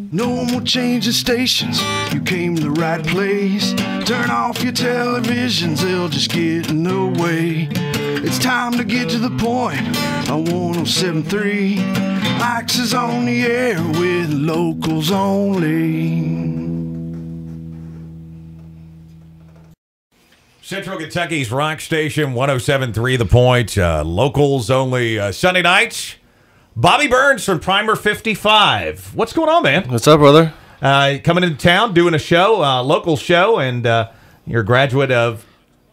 No more changing stations, you came to the right place. Turn off your televisions, they'll just get in the way. It's time to get to the point on 107.3. Ike's is on the air with locals only. Central Kentucky's rock station, 107.3 The Point. Locals only Sunday nights. Bobby Burns from Primer 55. What's going on, man? What's up, brother? Coming into town, doing a show, local show, and you're a graduate of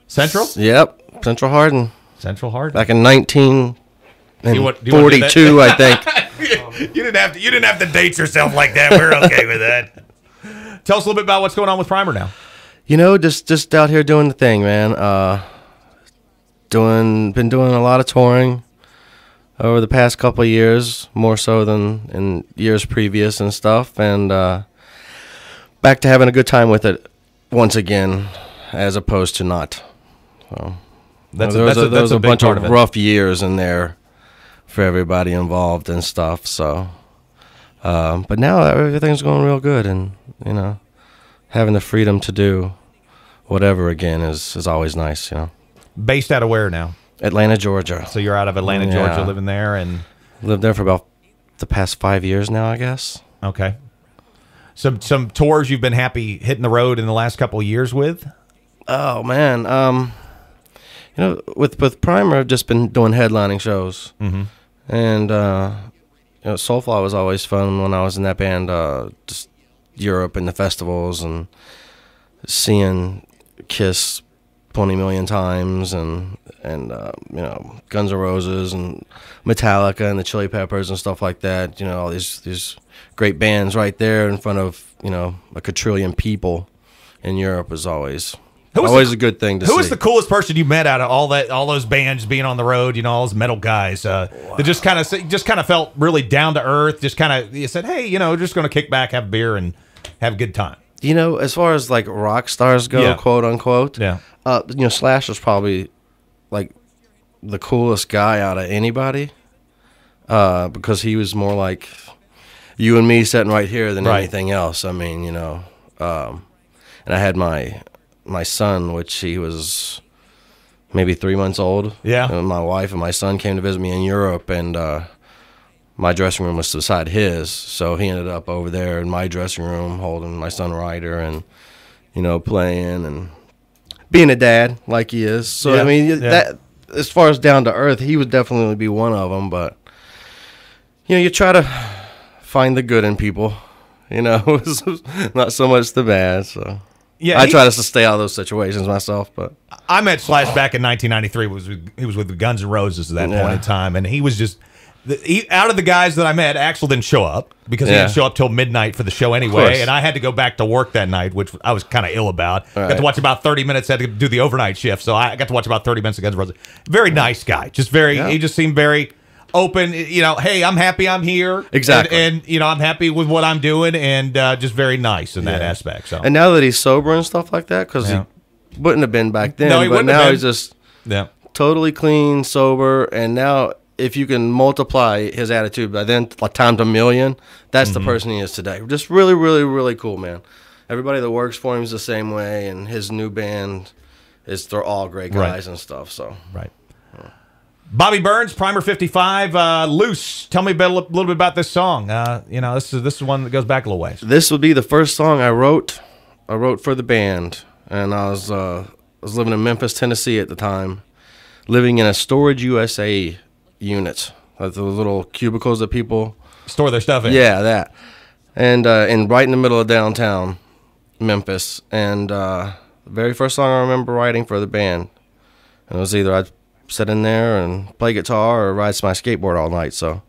Central? Yep, Central Hardin. Central Hardin. Back in 1942, I think. You didn't have to date yourself like that. We're okay with that. Tell us a little bit about what's going on with Primer now. You know, just out here doing the thing, man. Been doing a lot of touring over the past couple of years, more so than in years previous and stuff, and back to having a good time with it once again, as opposed to not. So That's there was a big bunch part of it. rough years in there for everybody involved and stuff. So, but now everything's going real good, and you know, having the freedom to do whatever again is always nice. You know, Based out of where now? Atlanta, Georgia. So you're out of Atlanta, Yeah. Georgia, living there, and Lived there for about the past 5 years now, I guess. okay. Some tours you've been happy hitting the road in the last couple of years with? Oh man, you know, with Primer, I've just been doing headlining shows, and you know, Soulfly was always fun when I was in that band. Just Europe and the festivals and seeing Kiss 20 million times, and you know, Guns N' Roses and Metallica and the Chili Peppers and stuff like that. You know, all these great bands right there in front of, you know, like a trillion people in Europe is always a good thing to see. Who was the coolest person you met out of all those bands being on the road? You know, all those metal guys that just kind of felt really down to earth. Just kind of, you said, hey, you know, just going to kick back, have a beer, and have a good time. You know, as far as like rock stars go, Yeah. quote unquote, Yeah. You know, Slash was probably like the coolest guy out of anybody, because he was more like you and me sitting right here than Right. anything else. I mean, you know, and I had my son, which he was maybe 3 months old. Yeah. And my wife and my son came to visit me in Europe, and my dressing room was beside his, so he ended up over there in my dressing room holding my son Ryder and, you know, playing and being a dad like he is. So, Yeah, I mean, yeah. that as far as down to earth, he would definitely be one of them, but, you know, you try to find the good in people, you know, not so much the bad, so. Yeah, I try to stay out of those situations myself, but I met Slash back in 1993. He was with the Guns N' Roses at that point in time, and he was just out of the guys that I met. Axl didn't show up because he didn't show up till midnight for the show anyway, and I had to go back to work that night, which I was kind of ill about. Got to watch about 30 minutes. Had to do the overnight shift, so I got to watch about 30 minutes of Guns N' Roses. Very nice guy, just very. He just seemed very open. You know, hey, I'm happy I'm here. Exactly. and you know, I'm happy with what I'm doing, and just very nice in that aspect. So, and now that he's sober and stuff like that, because he wouldn't have been back then, No, he but wouldn't have now been. he's just yeah. totally clean, sober, and now if you can multiply his attitude by then like times a million, that's the person he is today. Just really, really, really cool, man. Everybody that works for him is the same way, and his new band they're all great guys and stuff. So Right. Bobby Burns, Primer 55, Loose. Tell me a little bit about this song. You know, this is one that goes back a little ways. this would be the first song I wrote for the band, and I was living in Memphis, Tennessee at the time, living in a Storage USA unit, like the little cubicles that people Store their stuff in. Yeah, that. And right in the middle of downtown Memphis. And the very first song I remember writing for the band, and it was either I'd sit in there and play guitar or ride my skateboard all night. So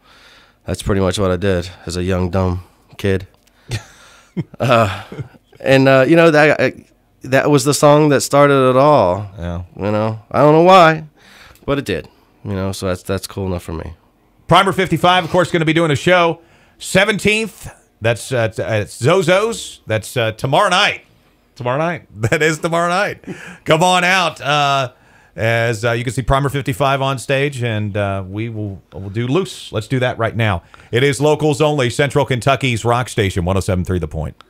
that's pretty much what I did as a young, dumb kid. And, you know, that was the song that started it all. Yeah. You know, I don't know why, but it did. You know, so that's cool enough for me. Primer 55, of course, going to be doing a show 17th. That's it's Zozo's. That's tomorrow night. Tomorrow night. That is tomorrow night. Come on out. as you can see Primer 55 on stage, and we'll do Loose. Let's do that right now. It is locals only, Central Kentucky's rock station, 107.3 The Point.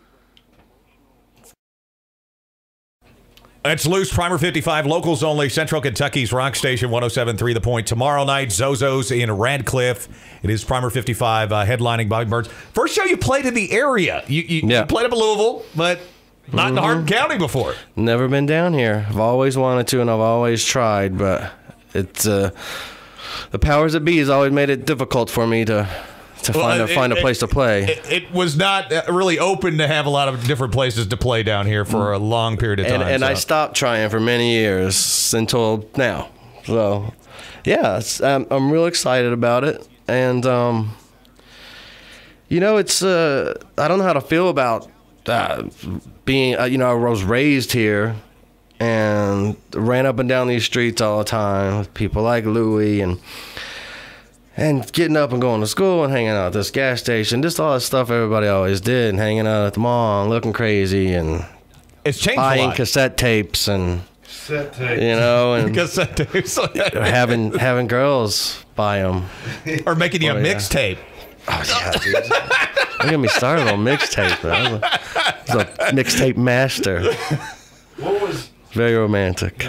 It's Loose, Primer 55, locals only, Central Kentucky's rock station, 107.3 The Point. Tomorrow night, Zozo's in Radcliffe. It is Primer 55, headlining Bobby Burns. First show you played in the area. You played up in Louisville, but not in Hardin County before. Never been down here. I've always wanted to, and I've always tried, but it's the powers that be has always made it difficult for me to find a place to play. It was not really open to have a lot of different places to play down here for a long period of time. And I stopped trying for many years until now. So, yeah, I'm real excited about it. And, it's I don't know how to feel about being, I was raised here and ran up and down these streets all the time with people like Louie and getting up and going to school and hanging out at this gas station, just all that stuff everybody always did, and hanging out at the mall and looking crazy and it's changed buying cassette tapes and and cassette tapes, having girls buy them or making you a mixtape. Oh yeah, dude. Don't get me started on mixtape. I was a mixtape master. What was very romantic?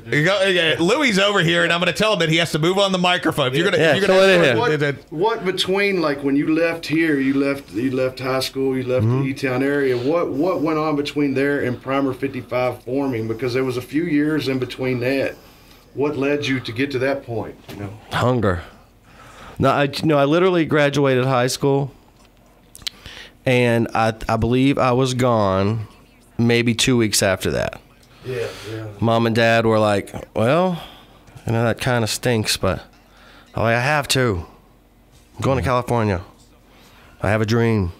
Louie's over here, and I'm going to tell him that he has to move on the microphone. If you're going to, what between like when you left here, you left high school, you left the E-Town area. What went on between there and Primer 55 forming? Because there was a few years in between that. What led you to get to that point? Hunger. No, I literally graduated high school, and I believe I was gone maybe 2 weeks after that. Yeah. Mom and Dad were like, well, that kind of stinks, but I have to. I'm going to California. I have a dream.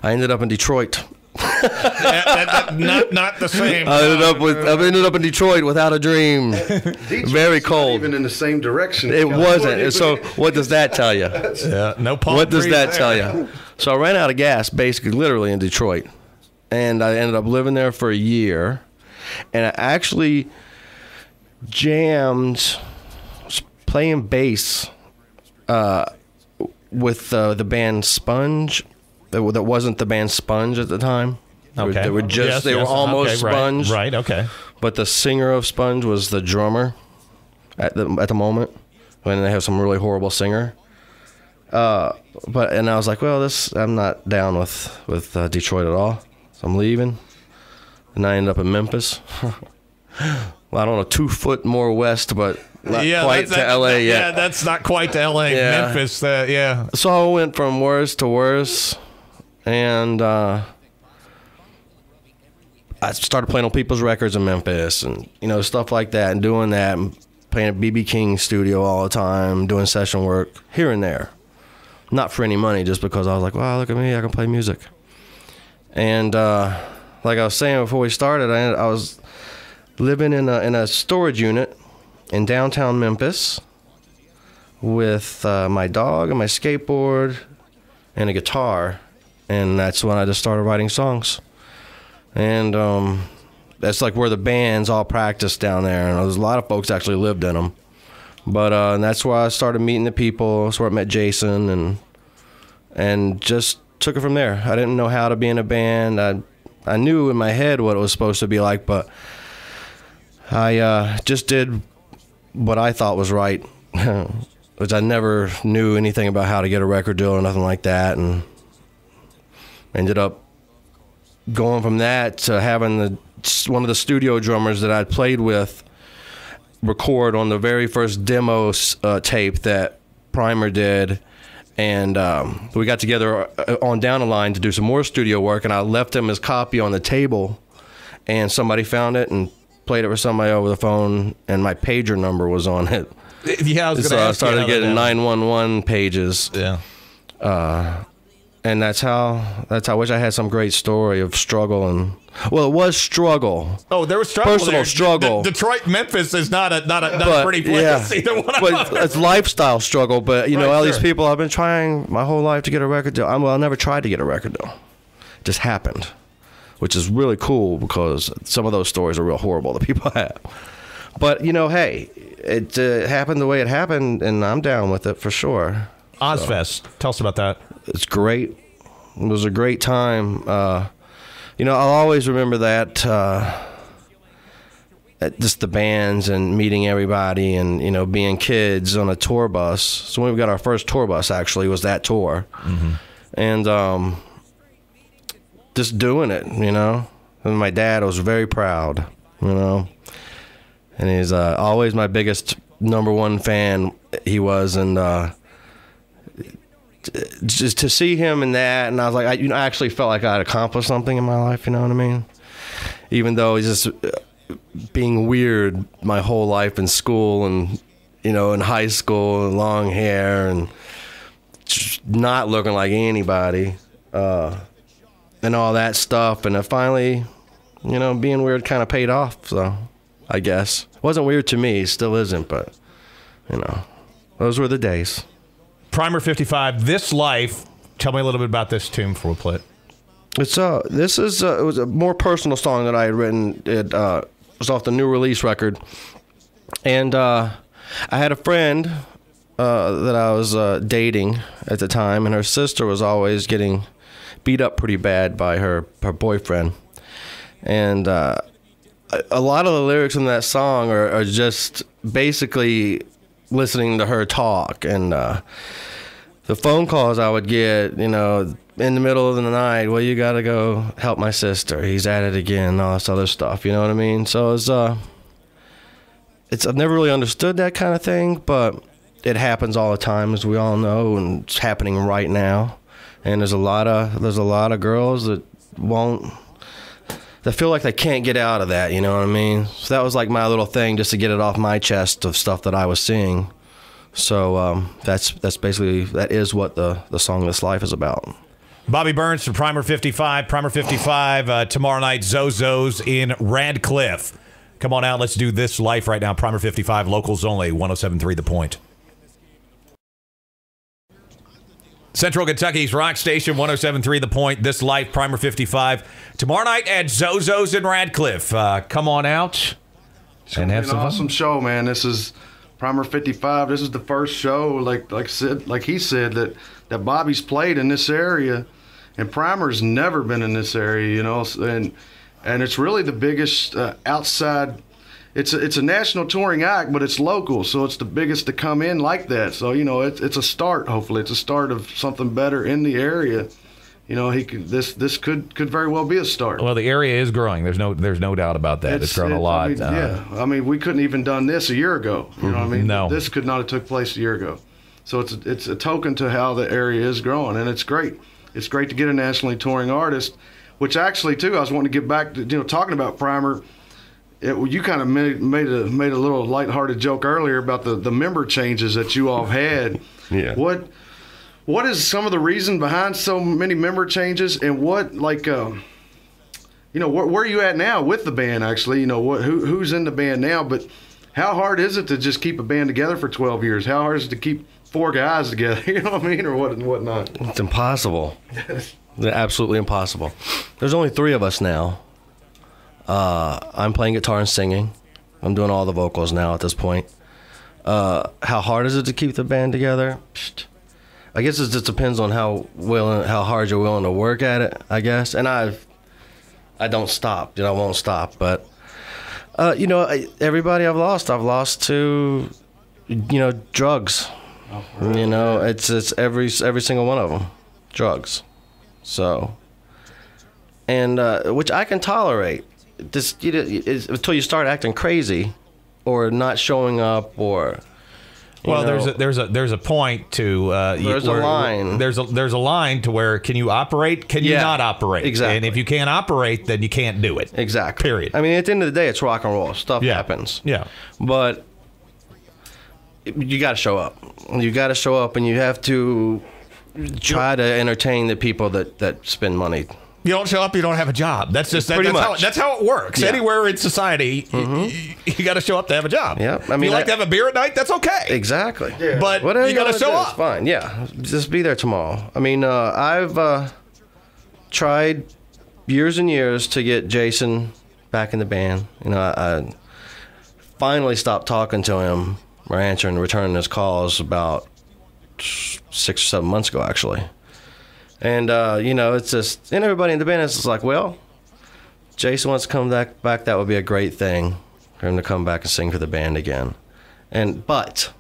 I ended up in Detroit. Not the same. I ended up in Detroit without a dream. Very cold. Not even in the same direction. It wasn't. So what does that tell you? Yeah, no palm What does trees that there. tell you? So I ran out of gas, basically, literally in Detroit, and I ended up living there for a year. And I actually jammed, playing bass with the band Sponge. That wasn't the band Sponge at the time. Okay. They were almost Sponge. Right, okay. But the singer of Sponge was the drummer at the moment, when they have some really horrible singer. And I was like, well, I'm not down with Detroit at all. So I'm leaving. And I ended up in Memphis. Well, I don't know, 2 foot more west, but not quite to L.A. yet. Yeah, that's not quite to L.A. Yeah. Memphis, So I went from worse to worse, and I started playing on people's records in Memphis, and stuff like that, and doing that, and playing at B.B. King's studio all the time, doing session work here and there. Not for any money, just because I was like, wow, look at me, I can play music. And like I was saying before we started, I was living in a storage unit in downtown Memphis with my dog and my skateboard and a guitar, and that's when I just started writing songs. And that's like where the bands all practiced down there, and there's a lot of folks actually lived in them. But and that's where I started meeting the people. That's where I met Jason, and just took it from there. I didn't know how to be in a band. I knew in my head what it was supposed to be like, but I just did what I thought was right, which I never knew anything about how to get a record deal or nothing like that, and ended up going from that to having one of the studio drummers that I'd played with record on the very first demo tape that Primer did. And we got together on Down the Line to do some more studio work, and I left him his copy on the table, and somebody found it and played it for somebody over the phone, and my pager number was on it. Yeah, I started getting 911 pages. Yeah. And that's how I wish I had some great story of struggle. And well, it was struggle. Oh, there was struggle. Personal struggle. Detroit, Memphis is not a pretty place. Either one of them. It's lifestyle struggle. But all these people, I've been trying my whole life to get a record deal. I never tried to get a record deal. It just happened, which is really cool because some of those stories are real horrible that people have. But, hey, it happened the way it happened, and I'm down with it for sure. Ozzfest, tell us about that. It's great. It was a great time. I'll always remember that, just the bands and meeting everybody and, being kids on a tour bus. So when we got our first tour bus, actually, was that tour. Mm-hmm. And just doing it, And my dad was very proud, And he's always my biggest number one fan, he was. And just to see him in that, and I was like, I actually felt like I'd accomplished something in my life, you know what I mean? Even though he's just being weird my whole life in school and, in high school, and long hair and just not looking like anybody, and all that stuff. And it finally, being weird kind of paid off, so I guess. It wasn't weird to me, it still isn't, but, those were the days. Primer 55, This Life. Tell me a little bit about this tune before we play it. It was a more personal song that I had written. It was off the new release record. And I had a friend that I was dating at the time, and her sister was always getting beat up pretty bad by her boyfriend. And a lot of the lyrics in that song are just basically listening to her talk, and the phone calls I would get, in the middle of the night, well, you got to go help my sister. He's at it again, all this other stuff, you know what I mean? So I've never really understood that kind of thing, but it happens all the time, as we all know, and it's happening right now. And there's a lot of girls that feel like they can't get out of that, you know what I mean? So that was like my little thing, just to get it off my chest of stuff that I was seeing. So that's basically, that is what the song This Life is about. Bobby Burns from Primer 55. Primer 55 tomorrow night, Zozo's in Radcliffe. Come on out, let's do This Life right now. Primer 55, locals only, 107.3 The Point. Central Kentucky's rock station, 107.3 The Point. This Life, Primer 55. Tomorrow night at Zozo's in Radcliffe. Come on out and have some fun. Awesome show, man. This is Primer 55. This is the first show, like he said, that Bobby's played in this area, and Primer's never been in this area, and it's really the biggest outside. It's a national touring act, but it's local, so it's the biggest to come in like that. So it's a start. Hopefully, it's a start of something better in the area. This could very well be a start. Well, the area is growing. There's no doubt about that. It's grown a lot. We couldn't even done this a year ago. You know what I mean? No, this could not have took place a year ago. So it's a token to how the area is growing, and it's great. It's great to get a nationally touring artist, which actually too I was wanting to get back to talking about Primer. You kind of made a little lighthearted joke earlier about the member changes that you all had. Yeah. What is some of the reason behind so many member changes, and what where are you at now with the band? Actually, who's in the band now? But how hard is it to just keep a band together for 12 years? How hard is it to keep 4 guys together? You know what I mean, or whatnot? It's impossible. It's absolutely impossible. There's only 3 of us now. I'm playing guitar and singing. I'm doing all the vocals now at this point. How hard is it to keep the band together? I guess it just depends on how hard you're willing to work at it, I guess. And I don't stop. I won't stop. But everybody I've lost to drugs. Oh, really? It's every single one of them, drugs. So, and which I can tolerate. Just until you start acting crazy, or not showing up, or there's a point to there's a line. There's a line to where can you operate? Can you not operate? Exactly. And if you can't operate, then you can't do it. Exactly. Period. I mean, at the end of the day, it's rock and roll. Stuff happens. Yeah. But you got to show up. You got to show up, and you have to try to entertain the people that spend money. You don't show up, you don't have a job. That's just that's how it works. Yeah. Anywhere in society, you got to show up to have a job. Yeah, I mean, you like to have a beer at night, that's okay. Exactly. Yeah. But whatever you got to show up. It's fine. Yeah, just be there tomorrow. I mean, I've tried years and years to get Jason back in the band. finally stopped talking to him or returning his calls about 6 or 7 months ago, actually. And, it's just, and everybody in the band is just like, well, Jason wants to come back. That would be a great thing for him to come back and sing for the band again. But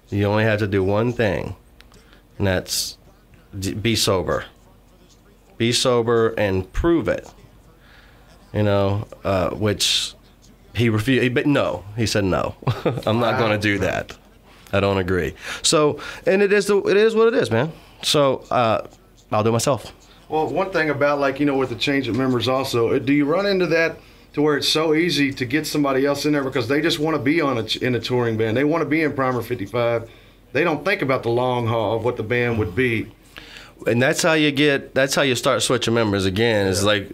you only have to do one thing, and that's be sober. Be sober and prove it. Which he refused. But no, he said no. I'm not going to do that. I don't agree. So, and it is what it is, man. So I'll do it myself. Well, one thing about with the change of members also, do you run into that to where it's so easy to get somebody else in there because they just want to be in a touring band. They want to be in Primer 55. They don't think about the long haul of what the band would be. And that's how you start switching members again. It's like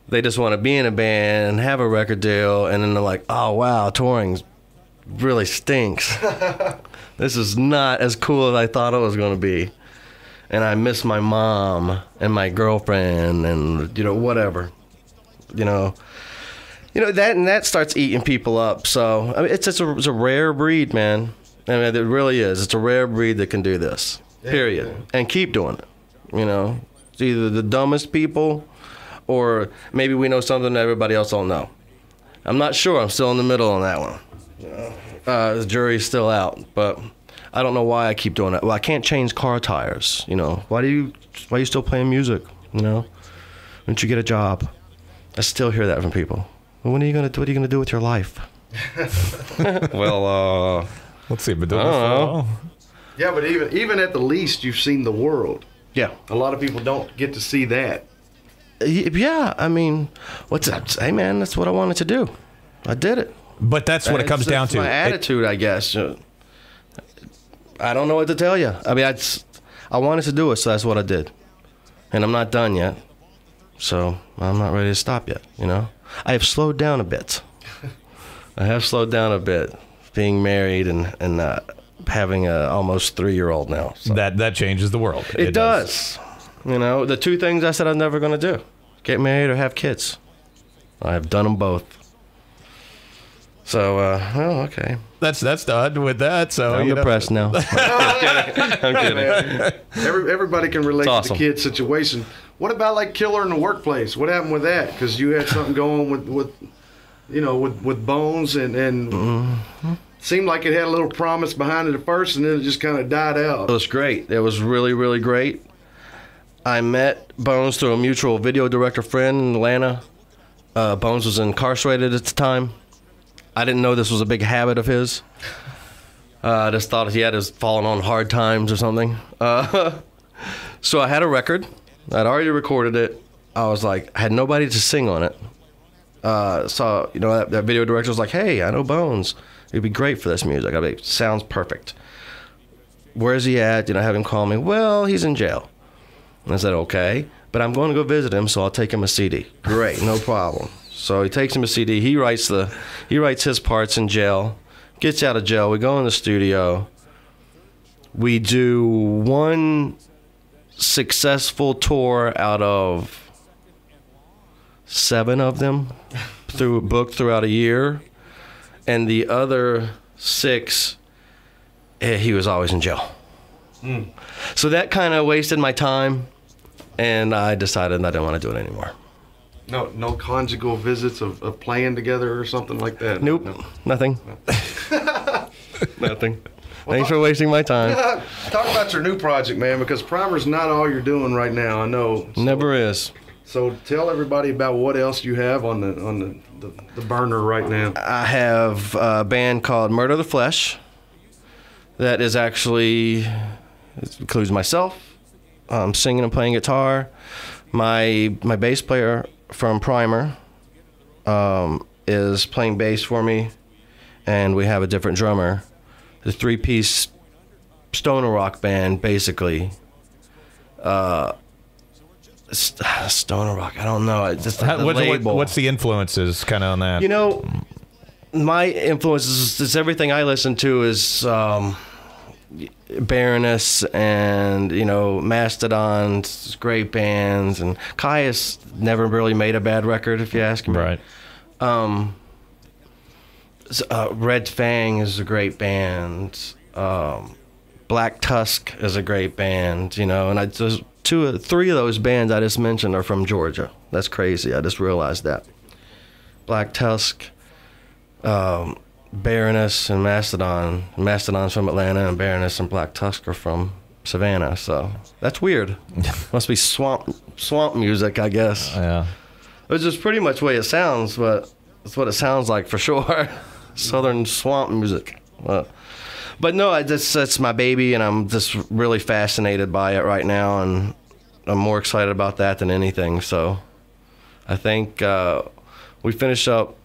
they just want to be in a band, have a record deal, and then they're like, oh, wow, touring really stinks. This is not as cool as I thought it was going to be. And I miss my mom and my girlfriend and, whatever. That starts eating people up. So, I mean, it's a rare breed, man. I mean, it really is. It's a rare breed that can do this, period. Yeah. And keep doing it. It's either the dumbest people or maybe we know something that everybody else don't know. I'm not sure. I'm still in the middle on that one. The jury's still out, but I don't know why I keep doing it. Well, I can't change car tires. Why are you still playing music? Why don't you get a job? I still hear that from people. Well, what are you gonna do with your life? Well, let's see. But I don't know. Yeah, but even at the least, you've seen the world. Yeah, a lot of people don't get to see that. Yeah, I mean, what's that? Hey, man, that's what I wanted to do. I did it. But that's what it comes down to. My attitude, I guess. I don't know what to tell you. I mean, I wanted to do it, so that's what I did. And I'm not done yet. So I'm not ready to stop yet, I have slowed down a bit. Being married and having a almost 3-year-old now. So. That changes the world. It does. The two things I said I was never going to do. Get married or have kids. I've done them both. So, okay. That's done with that. So I'm depressed now. I'm kidding. Everybody can relate to the kid situation. What about Killer in the Workplace? What happened with that? Because you had something going with Bones and seemed like it had a little promise behind it at first, and then it just kind of died out. It was great. It was really, really great. I met Bones through a mutual video director friend in Atlanta. Bones was incarcerated at the time. I didn't know this was a big habit of his. I just thought he had his fallen on hard times or something. So I had a record. I'd already recorded it. I was like, I had nobody to sing on it. So, that video director was like, hey, I know Bones. It'd be great for this music. I mean, it sounds perfect. Where's he at? Have him call me. Well, he's in jail. And I said, okay, but I'm going to go visit him, so I'll take him a CD. Great, no problem. So he takes him a CD. He writes his parts in jail, gets out of jail. We go in the studio. We do one successful tour out of 7 of them booked throughout a year, and the other 6, he was always in jail. So that kind of wasted my time, and I decided I didn't want to do it anymore. No conjugal visits of playing together or something like that? Nope, no. Nothing. Nothing. Thanks for wasting my time. Talk about your new project, man, because Primer's not all you're doing right now, I know. So, never is. So tell everybody about what else you have on the burner right now. I have a band called Murder the Flesh that is actually, it includes myself, singing and playing guitar. My bass player from Primer is playing bass for me, and we have a different drummer. The 3-piece stoner rock band, basically. Stoner rock, I don't know. It's just the label. What's the influences kind of on that? My influences is everything I listen to is Baroness and Mastodon, great bands, and Caius never really made a bad record, if you ask me. Right. Red Fang is a great band. Black Tusk is a great band, you know, and just 2 or 3 of those bands I just mentioned are from Georgia. That's crazy. I just realized that. Black Tusk, Baroness, and Mastodon. Mastodon's from Atlanta, and Baroness and Black Tusk are from Savannah. So that's weird. Must be swamp music, I guess. Yeah. It's just pretty much the way it sounds, but it's what it sounds like for sure. Southern swamp music. But no, it's my baby, and I'm just really fascinated by it right now, and I'm more excited about that than anything. So I think we finish up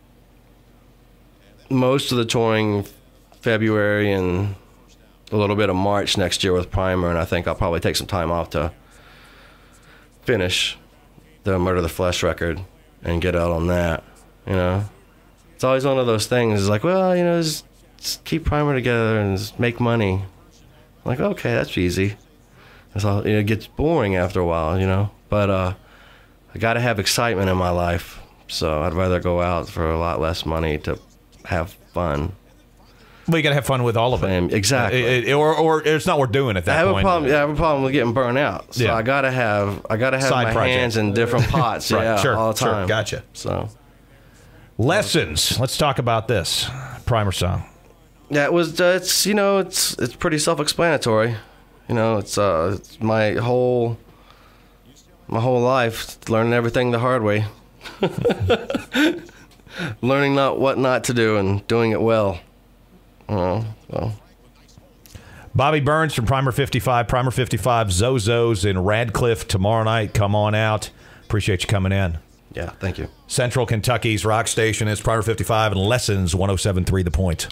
most of the touring February and a little bit of March next year with Primer, and I think I'll probably take some time off to finish the Murder the Flesh record and get out on that, you know. It's always one of those things, it's like, well, you know, just keep Primer together and just make money. I'm like, okay, that's easy. It's all, it gets boring after a while, you know. But I got to have excitement in my life, so I'd rather go out for a lot less money to have fun. Well, you got to have fun with all of it. Exactly. Or it's not worth doing at that point. I have a problem with getting burnt out. So I gotta have Side my project. hands in different pots. Right, yeah, sure, all the time. Sure, gotcha. So Lessons. Let's talk about this Primer song. yeah, it was. It's, you know, it's pretty self-explanatory. You know, it's my whole life learning everything the hard way, learning what not to do and doing it well. Well. Bobby Burns from Primer 55. Primer 55 Zozos in Radcliffe tomorrow night. Come on out. Appreciate you coming in. Yeah, thank you. Central Kentucky's rock station is Primer 55 and Lessons 107.3 The Point.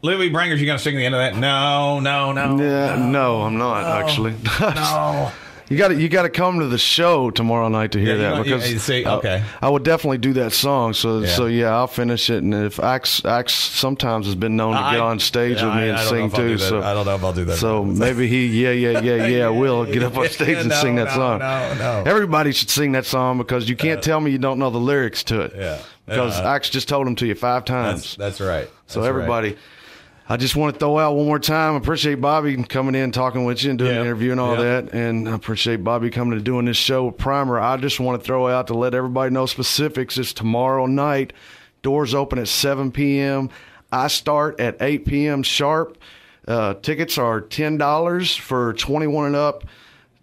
Louis Bringers, you going to sing the end of that? No. Yeah, no, I'm not actually. No. You got to come to the show tomorrow night to hear that, because okay. I would definitely do that song. So Yeah. I'll finish it. And if Axe sometimes has been known to get on stage with me and sing too. So I don't know if I'll do that. So maybe he will get up on stage and sing that song. No. Everybody should sing that song, because you can't tell me you don't know the lyrics to it. Yeah. Because Axe just told them to you 5 times. That's right. So everybody. I just want to throw out one more time. I appreciate Bobby coming in, talking with you, and doing an interview and all that. And I appreciate Bobby coming to doing this show with Primer. I just want to throw out to let everybody know specifics. It's tomorrow night. Doors open at 7 p.m. I start at 8 p.m. sharp. Tickets are $10 for 21 and up,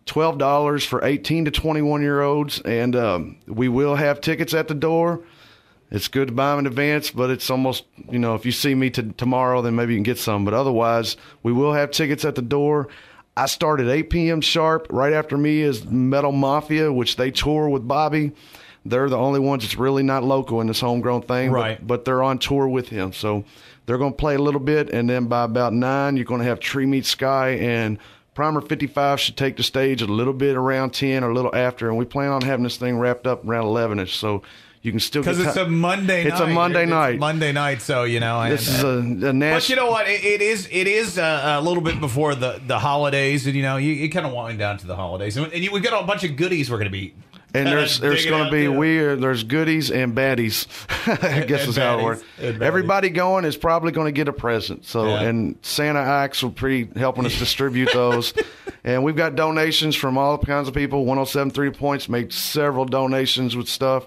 $12 for 18 to 21-year-olds. And we will have tickets at the door. It's good to buy them in advance, but it's almost, you know, if you see me tomorrow, then maybe you can get some. But otherwise, we will have tickets at the door. I start at 8 p.m. sharp. Right after me is Metal Mafia, which they tour with Bobby. They're the only ones that's really not local in this homegrown thing, right? But they're on tour with him. So they're going to play a little bit, and then by about 9, you're going to have Tree Meets Sky, and Primer 55 should take the stage a little bit around 10 or a little after, and we plan on having this thing wrapped up around 11ish. So you can still because it's a Monday night. It's a Monday night. It's Monday night, so you know this is a national. But you know what? It is a little bit before the holidays, and you know you kind of wind down to the holidays, and we've got a bunch of goodies we're going to be. And there's going to be there's goodies and baddies. I guess is how it works. Everybody going is probably going to get a present. So and Santa Axe will be helping us distribute those. And we've got donations from all kinds of people. 107.3 Points made several donations with stuff.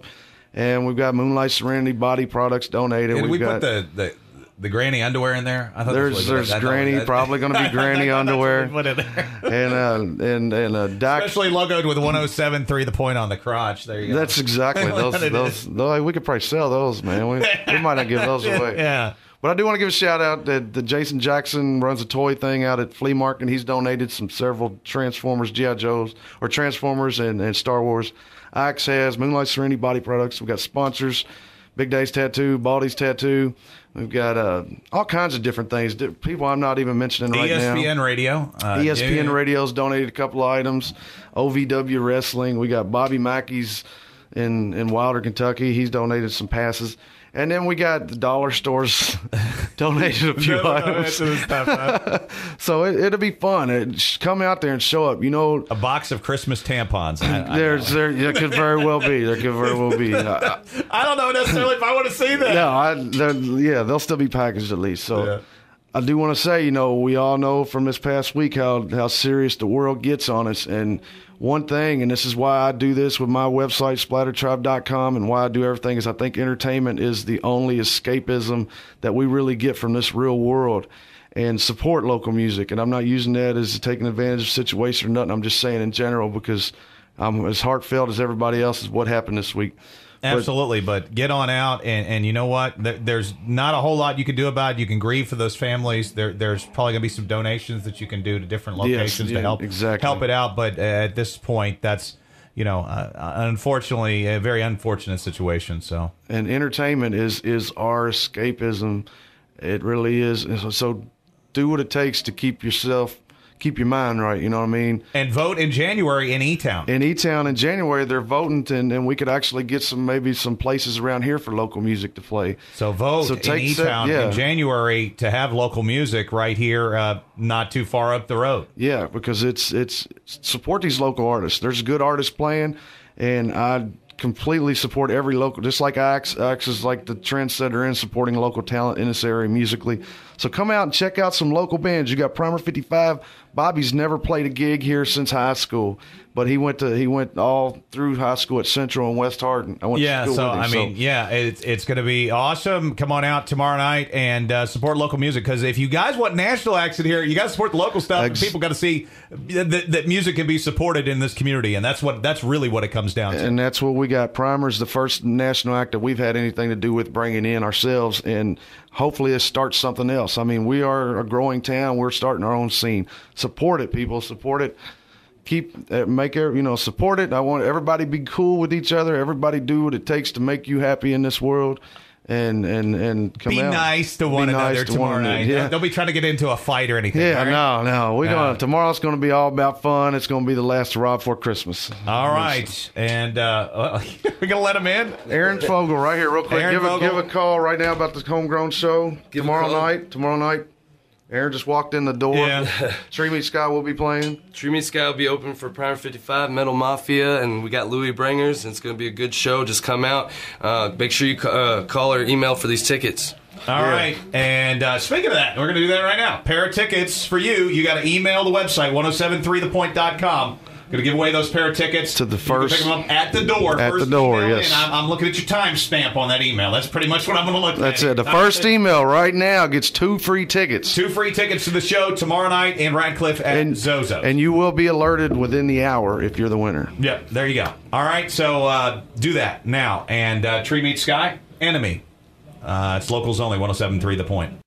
And we've got Moonlight Serenity body products donated. Did we put the granny underwear in there? I thought there's granny, probably going to be granny underwear. Put it there. And a Dak, especially logoed with 107.3 The Point on the crotch. There you go. That's exactly those. We could probably sell those, man. We might not give those away. Yeah. But I do want to give a shout out that the Jason Jackson runs a toy thing out at Flea Market. He's donated several Transformers, G.I. Joes, or Transformers and Star Wars. Axe has Moonlight Serenity body products. We've got sponsors, Big Dave's Tattoo, Baldy's Tattoo. We've got all kinds of different things. People I'm not even mentioning right now. ESPN Radio. ESPN Radio's donated a couple of items. OVW Wrestling. We got Bobby Mackey's in Wilder, Kentucky. He's donated some passes. And then we got the dollar stores donated a few items. So it'll be fun. Come out there and show up. You know, a box of Christmas tampons. There could very well be. There could very well be. I don't know necessarily if I want to see that. No, they'll still be packaged at least. So. Yeah. I do want to say, you know, we all know from this past week how serious the world gets on us. And one thing, and this is why I do this with my website, splattertribe.com, and why I do everything, is I think entertainment is the only escapism that we really get from this real world. And support local music. And I'm not using that as taking advantage of the situation or nothing. I'm just saying in general because I'm as heartfelt as everybody else is what happened this week. Absolutely, but get on out, and you know what? There's not a whole lot you can do about it. You can grieve for those families. There's probably going to be some donations that you can do to different locations to help it out. But at this point, that's, you know, unfortunately, a very unfortunate situation. So, and entertainment is our escapism. It really is. So do what it takes to keep your mind right, you know what I mean? And vote in January in E-Town. In E-Town in January, they're voting, and we could actually get maybe some places around here for local music to play. So vote in E-Town in January to have local music right here, not too far up the road. Yeah, because it's support these local artists. There's good artists playing, and I completely support every local, just like Axe is like the trendsetter in supporting local talent in this area musically. So come out and check out some local bands. You got Primer 55. Bobby's never played a gig here since high school, but he went all through high school at Central and West Hardin. I went to school with him. It's going to be awesome. Come on out tomorrow night and support local music, because if you guys want national acts in here, you got to support the local stuff. People got to see that music can be supported in this community, and that's really what it comes down to. And that's what we got. Primer's the first national act that we've had anything to do with bringing in ourselves, and hopefully it starts something else. I mean, we are a growing town. We're starting our own scene. Support it, people. Support it. Support it. I want everybody to be cool with each other. Everybody do what it takes to make you happy in this world. And come be out. Nice to one another tomorrow night. Yeah. Don't be trying to get into a fight or anything. Yeah, right? Tomorrow's going to be all about fun. It's going to be the last hurrah for Christmas. All right, and we're going to let him in. Aaron Fogle, right here, real quick. Give a call right now about the Homegrown Show tomorrow night. Aaron just walked in the door. Yeah. Tree Meet Sky will be playing. Tree Meet Sky will be open for Primer 55, Metal Mafia, and we got Louis Bringers, and it's going to be a good show. Just come out. Make sure you call or email for these tickets. All right. And speaking of that, we're going to do that right now. Pair of tickets for you. You got to email the website, 1073thepoint.com. Going to give away those pair of tickets to the first. Pick them up at the door. At the door, yes. I'm looking at your time stamp on that email. That's pretty much what I'm going to look at. That's it. The first email right now gets 2 free tickets. 2 free tickets to the show tomorrow night in Radcliffe at Zozo. And you will be alerted within the hour if you're the winner. Yeah, there you go. All right, so do that now. And Tree Meet Sky, Enemy. It's locals only, 1073 The Point.